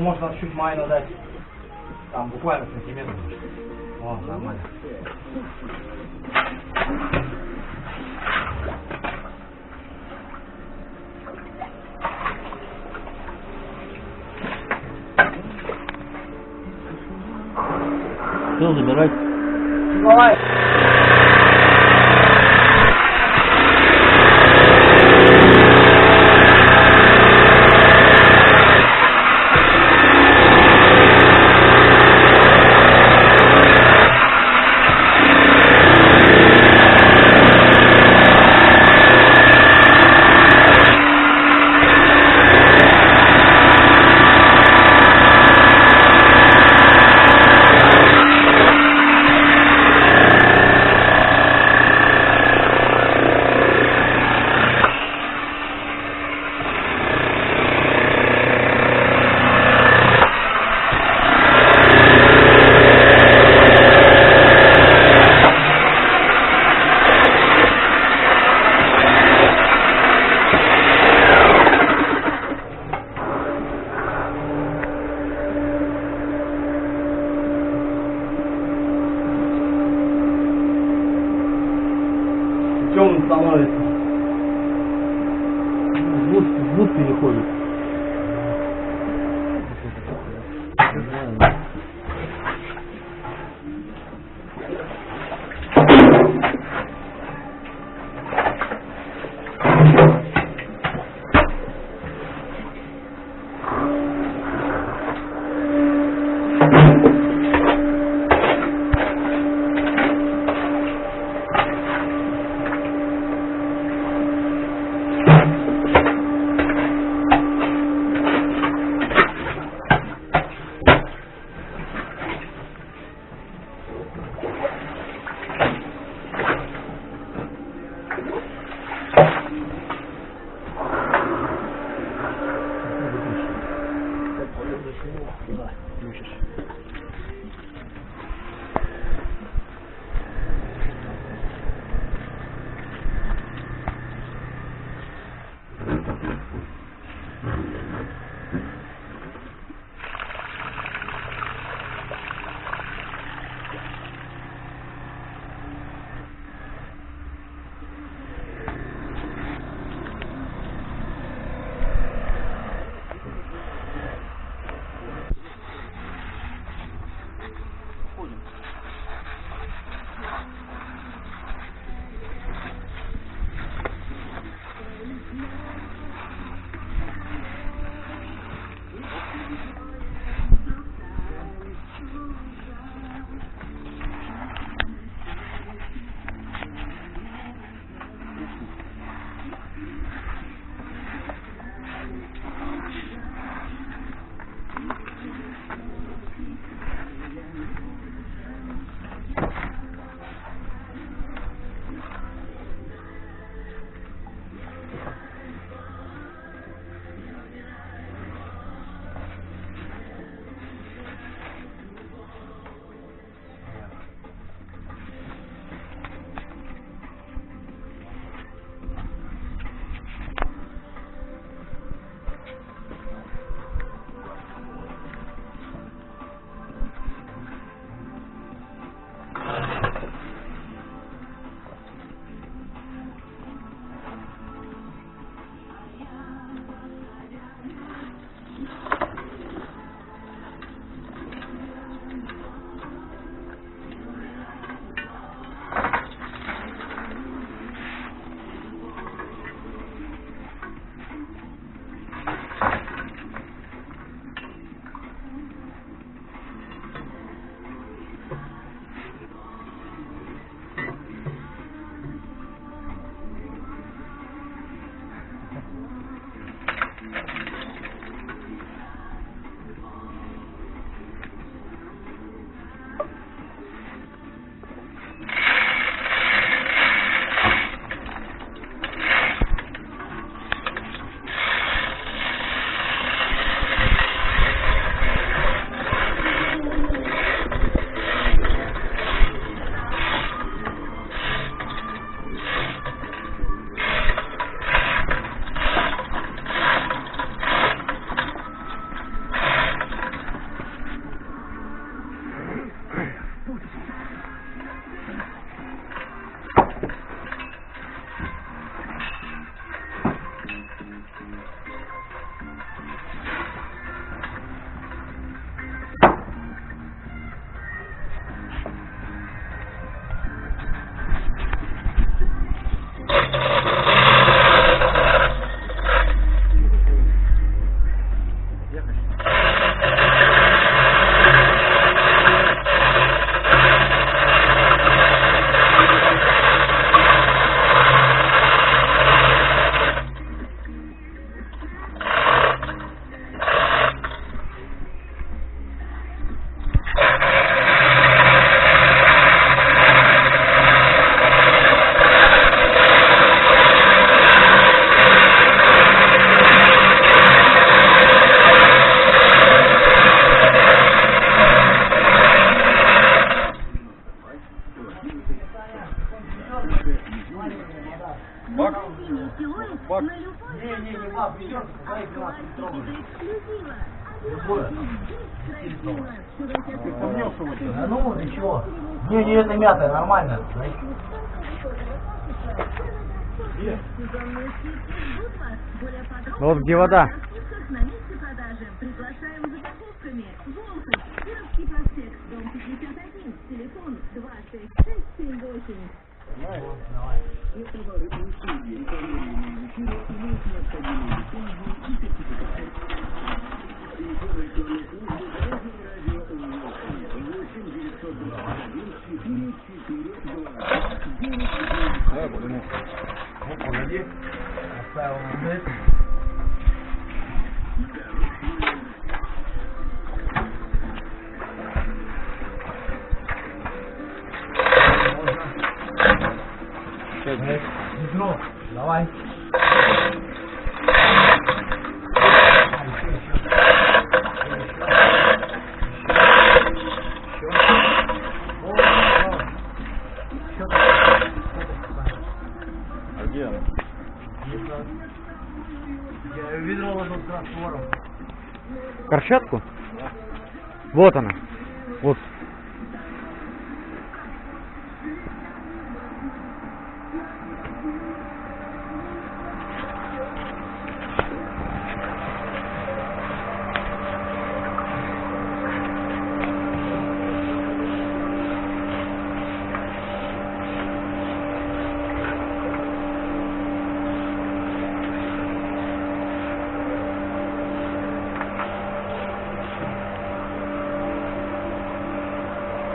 можно чуть майно дать. Там буквально сантиметр. О, нормально. Все, забирать. Давай. Он становится. Звук переходит. Бак. Не, бак, ведёт, дай 12 литровый. Любое. Ты сомнелся в этом? Да ну, ты чего? Не, это мятая, нормально. Вот где вода. Приглашаем за покупками. Волхов, Кировский проспект, дом 51, телефон 26678. Давай. Да, блин. Ну, погоди. Оставил на здесь. Ведро, давай. А где она? Я ведро ложу с раствором. Горчатку? Вот она. Вот.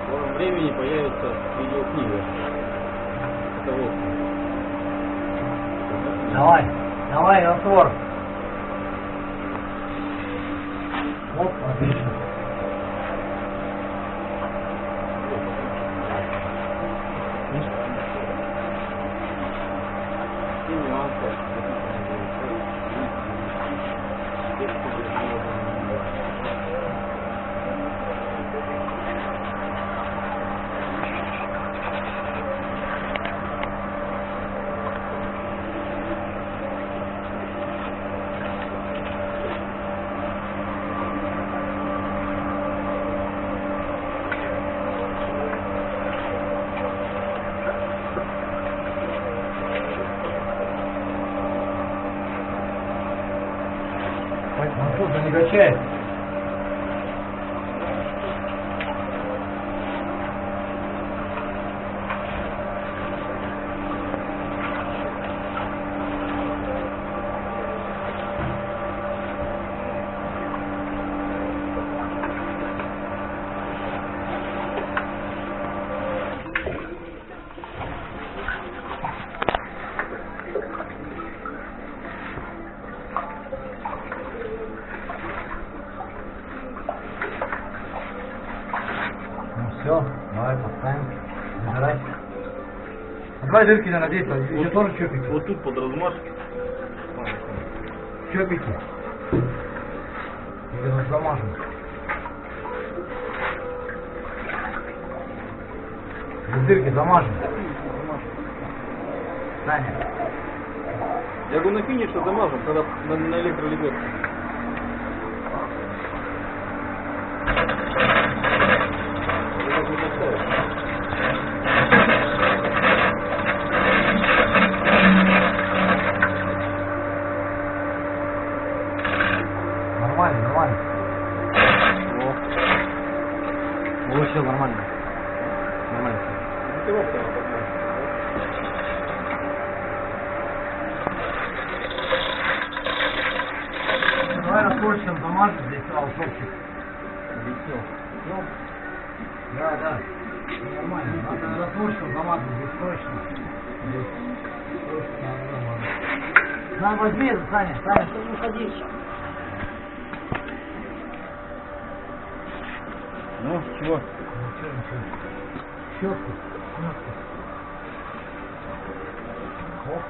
В скором времени появится видеокнига. Это вот. Давай, раствор. Вот, отлично. И нюансы. Маршрут не качает. Все, давай поставим. Забирай. Два дырки надо действовать. Еще тоже чопики. Вот тут под размашки. Чопики. Или вот замажем. Дырки замажем. Саня. Я говорю, на финише замажем, когда на электролебедке. Я так не поставил. Нормально. Вот все нормально. Нормально. Мотивация надо поднять. Давай растворчиком замажем, здесь сразу сопчик. Да. Ну, нормально. Надо растворчиком замазать здесь срочно. Здесь срочно надо замазать. На, возьми это, Саня, что не уходишь? Ну, чего? Щетку. Оп.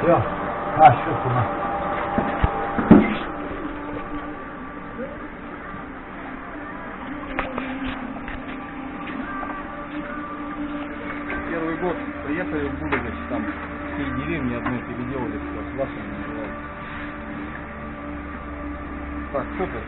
Все. На, щетку на. Первый год приехали в Будапешт, там всей деревни одной переделали все, с вашими называют. Так, что ты?